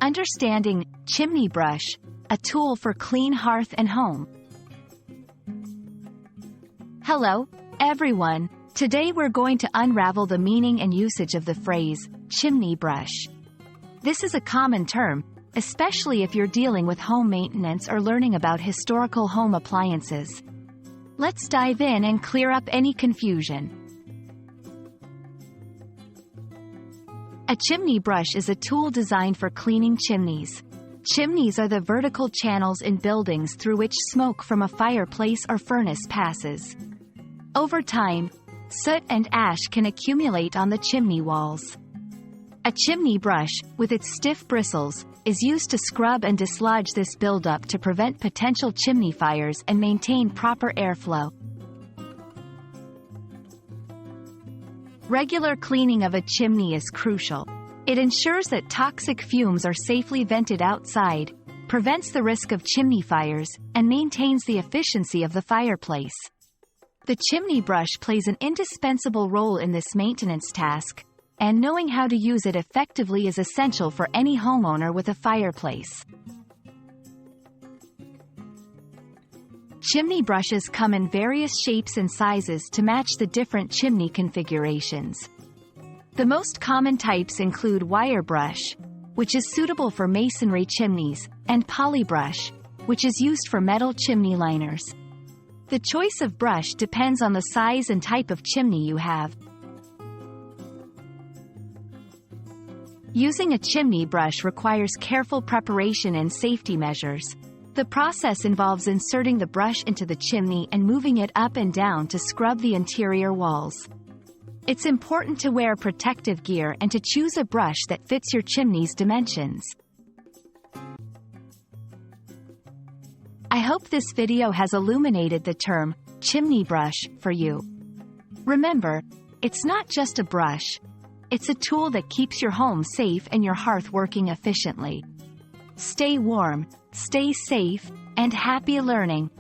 Understanding Chimney Brush, a tool for clean hearth and home. Hello, everyone. Today we're going to unravel the meaning and usage of the phrase, chimney brush. This is a common term, especially if you're dealing with home maintenance or learning about historical home appliances. Let's dive in and clear up any confusion. A chimney brush is a tool designed for cleaning chimneys. Chimneys are the vertical channels in buildings through which smoke from a fireplace or furnace passes. Over time, soot and ash can accumulate on the chimney walls. A chimney brush, with its stiff bristles, is used to scrub and dislodge this buildup to prevent potential chimney fires and maintain proper airflow. Regular cleaning of a chimney is crucial. It ensures that toxic fumes are safely vented outside, prevents the risk of chimney fires, and maintains the efficiency of the fireplace. The chimney brush plays an indispensable role in this maintenance task, and knowing how to use it effectively is essential for any homeowner with a fireplace. Chimney brushes come in various shapes and sizes to match the different chimney configurations. The most common types include wire brush, which is suitable for masonry chimneys, and poly brush, which is used for metal chimney liners. The choice of brush depends on the size and type of chimney you have. Using a chimney brush requires careful preparation and safety measures. The process involves inserting the brush into the chimney and moving it up and down to scrub the interior walls. It's important to wear protective gear and to choose a brush that fits your chimney's dimensions. I hope this video has illuminated the term, chimney brush, for you. Remember, it's not just a brush. It's a tool that keeps your home safe and your hearth working efficiently. Stay warm, stay safe, and happy learning.